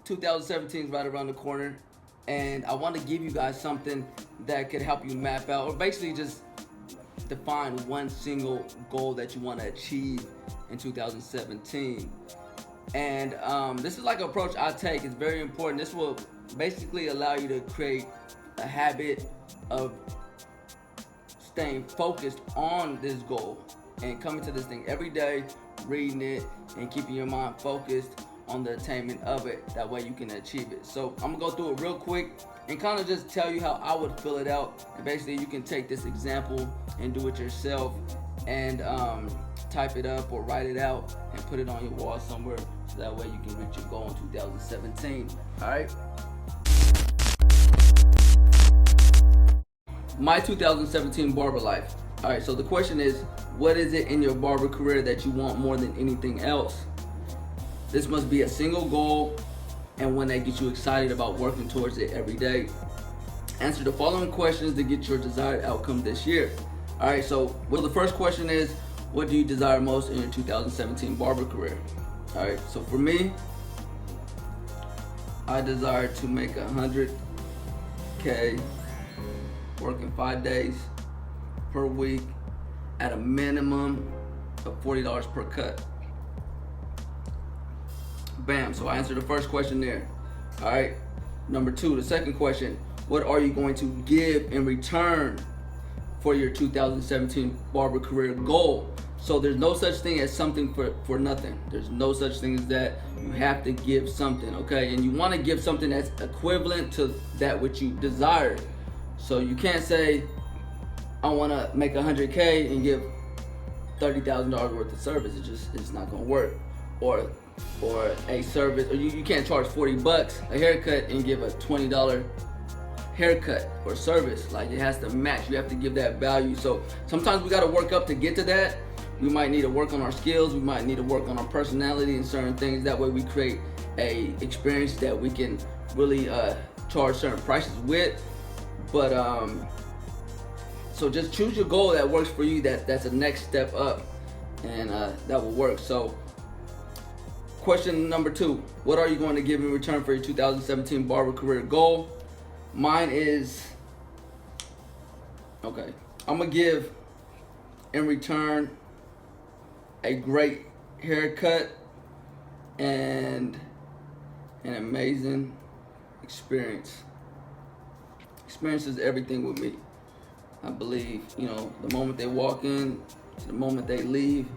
2017 is right around the corner, and I want to give you guys something that could help you map out, or basically just define one single goal that you want to achieve in 2017. And this is like an approach I take. It's very important. This will basically allow you to create a habit of staying focused on this goal and coming to this thing every day, reading it, and keeping your mind focused on the attainment of it. That way you can achieve it. So I'm gonna go through it real quick and kind of just tell you how I would fill it out. And basically you can take this example and do it yourself and type it up or write it out and put it on your wall somewhere, so that way you can reach your goal in 2017. All right. My 2017 barber life. All right, so the question is, what is it in your barber career that you want more than anything else? This must be a single goal and one that gets you excited about working towards it every day. Answer the following questions to get your desired outcome this year. All right, so the first question is, what do you desire most in your 2017 barber career? All right, so for me, I desire to make $100K working 5 days per week at a minimum of $40 per cut. Bam, so I answered the first question there. All right, number two, the second question, what are you going to give in return for your 2017 barber career goal? So there's no such thing as something for nothing. There's no such thing as that. You have to give something, okay? And you want to give something that's equivalent to that which you desire. So you can't say, I want to make $100K and give $30,000 worth of service. It's not gonna work. Or a service, or you can't charge $40 a haircut and give a $20 haircut or service. Like, it has to match. You have to give that value. So sometimes we got to work up to get to that. We might need to work on our skills. We might need to work on our personality and certain things. That way we create a experience that we can really charge certain prices with. But so just choose your goal that works for you. That's a next step up, and that will work. So question number two, what are you going to give in return for your 2017 barber career goal? Mine is, okay, I'm gonna give in return a great haircut and an amazing experience. Experience is everything with me. I believe, the moment they walk in to the moment they leave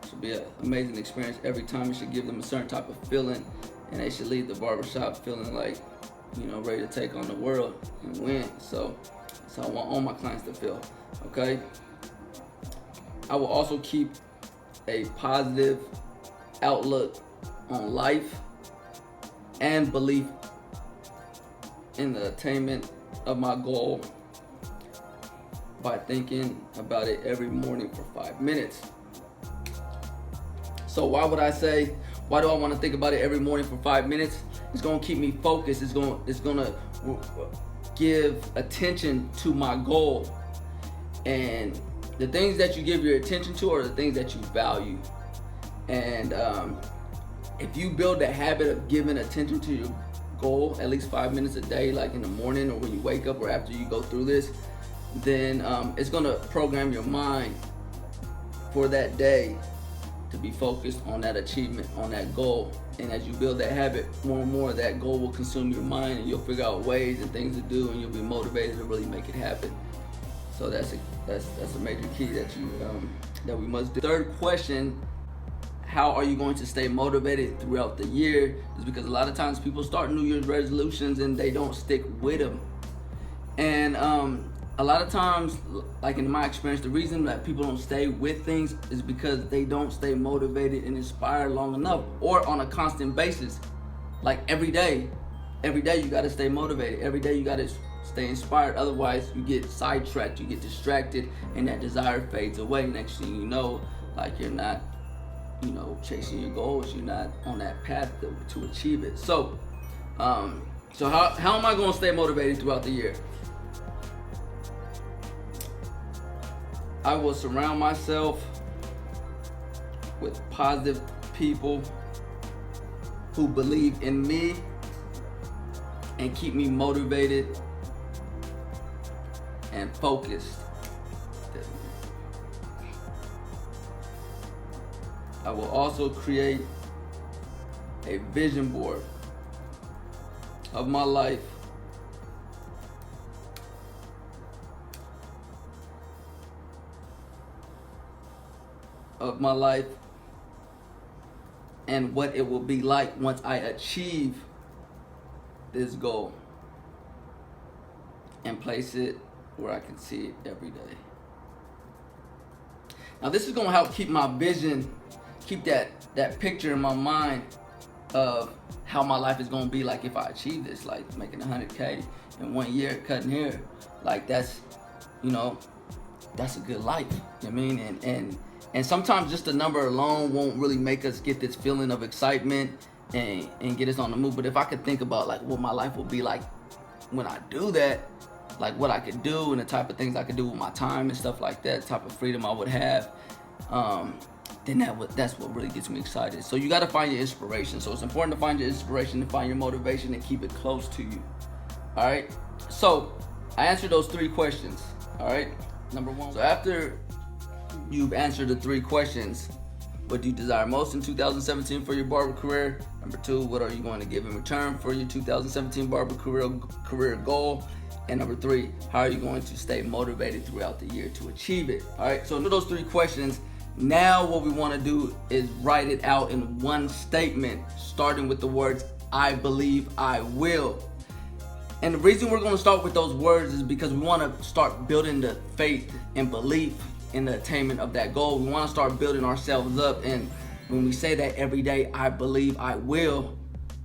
should be an amazing experience every time. It should give them a certain type of feeling, and they should leave the barbershop feeling like, ready to take on the world and win. So that's how I want all my clients to feel, okay? I will also keep a positive outlook on life and belief in the attainment of my goal by thinking about it every morning for 5 minutes. So why do I want to think about it every morning for 5 minutes? It's going to keep me focused. It's going to give attention to my goal. And the things that you give your attention to are the things that you value. And if you build a habit of giving attention to your goal at least 5 minutes a day, like in the morning or when you wake up or after you go through this, then it's going to program your mind for that day to be focused on that achievement, on that goal. And as you build that habit, more and more that goal will consume your mind, and you'll figure out ways and things to do, and you'll be motivated to really make it happen. So that's a major key that we must do. Third question, how are you going to stay motivated throughout the year? Is because a lot of times people start New Year's resolutions and they don't stick with them. And a lot of times, like in my experience, the reason that people don't stay with things is because they don't stay motivated and inspired long enough, or on a constant basis. Like every day you gotta stay motivated. Every day you gotta stay inspired. Otherwise you get sidetracked, you get distracted, and that desire fades away. Next thing you know, like you're not, chasing your goals. You're not on that path to achieve it. So, so how am I gonna stay motivated throughout the year? I will surround myself with positive people who believe in me and keep me motivated and focused. I will also create a vision board of my life and what it will be like once I achieve this goal, and place it where I can see it every day. Now this is gonna help keep my vision, keep that picture in my mind of how my life is gonna be like if I achieve this, like making 100K in 1 year, cutting hair. Like that's, you know, that's a good life. You know what I mean? And sometimes just the number alone won't really make us get this feeling of excitement and get us on the move. But if I could think about like what my life will be like when I do that, like what I could do and the type of things I could do with my time and stuff like that, type of freedom I would have, then that's what really gets me excited. So you got to find your inspiration. So it's important to find your inspiration, to find your motivation, and keep it close to you. All right. So I answered those 3 questions. All right. Number 1. So after you've answered the 3 questions, what do you desire most in 2017 for your barber career? Number 2, what are you going to give in return for your 2017 barber career goal? And number 3, how are you going to stay motivated throughout the year to achieve it? All right, so into those 3 questions, now what we want to do is write it out in one statement, starting with the words, I believe I will. And the reason we're going to start with those words is because we want to start building the faith and belief in the attainment of that goal. We want to start building ourselves up, and when we say that every day, I believe I will,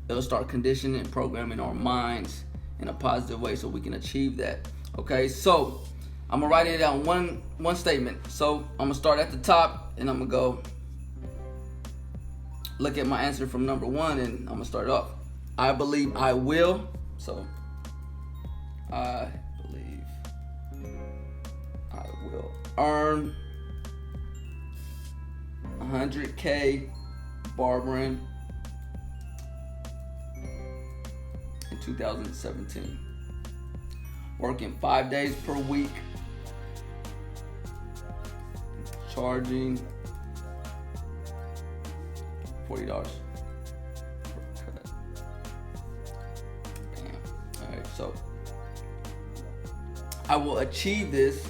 it'll start conditioning and programming our minds in a positive way so we can achieve that. Okay, so I'm gonna write it down one statement. So I'm gonna start at the top and I'm gonna go look at my answer from number 1, and I'm gonna start off. I believe I will. So I believe I will earn 100K barbering in 2017. Working 5 days per week, charging $40 per cut. Bam. All right, so I will achieve this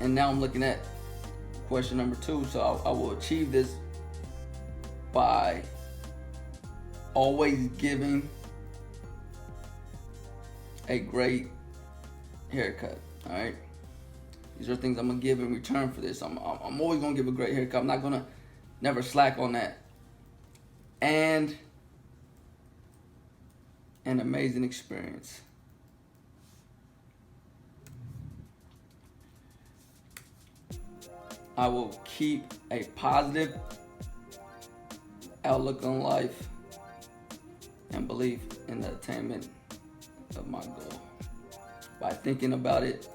and now I'm looking at question number 2. So I will achieve this by always giving a great haircut. All right, these are things I'm gonna give in return for this. I'm always gonna give a great haircut. I'm not gonna never slack on that. And an amazing experience. I will keep a positive outlook on life and belief in the attainment of my goal by thinking about it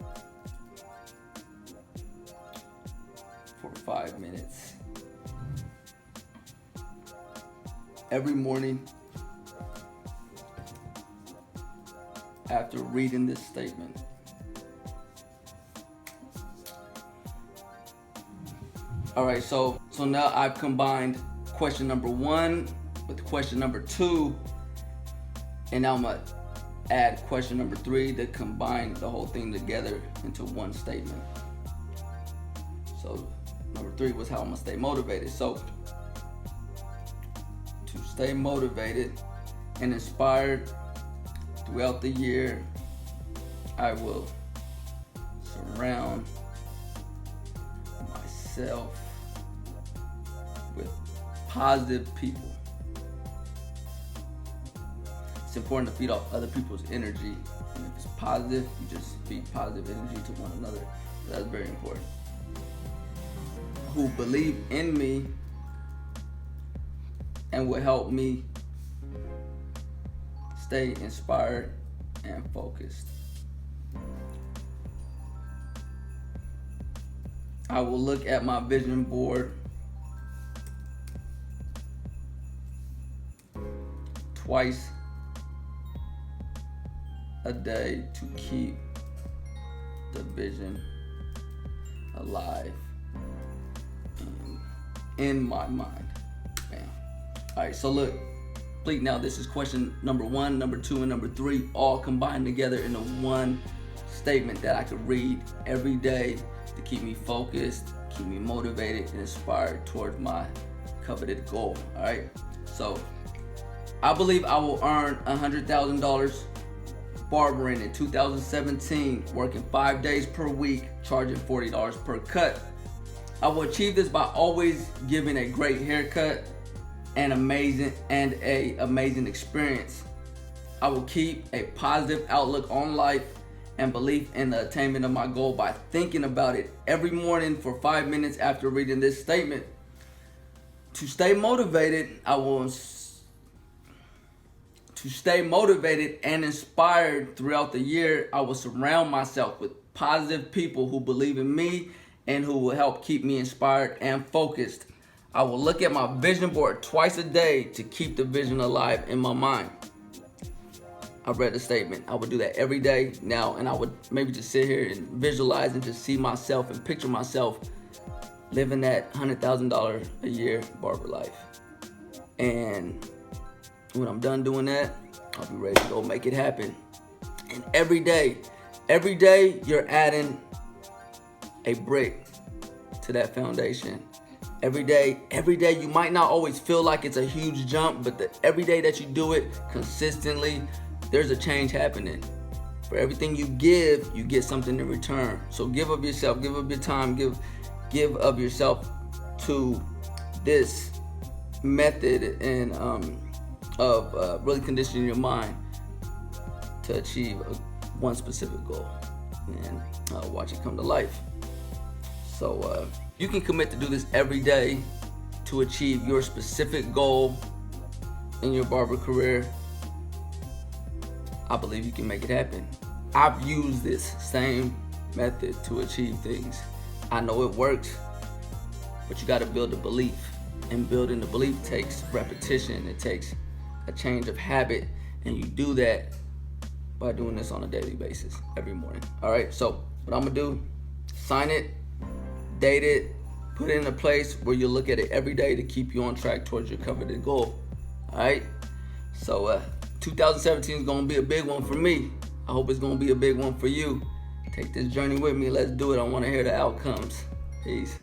for 5 minutes every morning after reading this statement. All right, so now I've combined question number 1 with question number 2, and now I'm gonna add question number 3 to combine the whole thing together into one statement. So number 3 was how I'm gonna stay motivated. So to stay motivated and inspired throughout the year, I will surround myself with positive people. It's important to feed off other people's energy, and if it's positive, you just feed positive energy to one another. So that's very important. Who believe in me and will help me stay inspired and focused. I will look at my vision board twice a day to keep the vision alive in my mind. Bam. All right, so look, complete now. This is question number 1, number 2, and number 3, all combined together into one statement that I could read every day to keep me focused, keep me motivated, and inspired towards my coveted goal. All right, so I believe I will earn $100,000 barbering in 2017, working 5 days per week, charging $40 per cut. I will achieve this by always giving a great haircut and a amazing experience. I will keep a positive outlook on life and belief in the attainment of my goal by thinking about it every morning for 5 minutes after reading this statement. To stay motivated, To stay motivated and inspired throughout the year, I will surround myself with positive people who believe in me and who will help keep me inspired and focused. I will look at my vision board twice a day to keep the vision alive in my mind. I read the statement. I would do that every day now, and I would maybe just sit here and visualize and just see myself and picture myself living that $100,000 a year barber life. And when I'm done doing that, I'll be ready to go make it happen. And every day you're adding a brick to that foundation. Every day you might not always feel like it's a huge jump, but every day that you do it consistently, there's a change happening. For everything you give, you get something in return. So give of yourself, give of your time, give of yourself to this method and of really conditioning your mind to achieve one specific goal and watch it come to life. So you can commit to do this every day to achieve your specific goal in your barber career. I believe you can make it happen. I've used this same method to achieve things. I know it works, but you got to build the belief. And building the belief takes repetition. It takes a change of habit, and you do that by doing this on a daily basis every morning. All right, so what I'm gonna do, sign it, date it, put it in a place where you look at it every day to keep you on track towards your coveted goal. All right, so 2017 is gonna be a big one for me. I hope it's gonna be a big one for you. Take this journey with me. Let's do it. I want to hear the outcomes. Peace.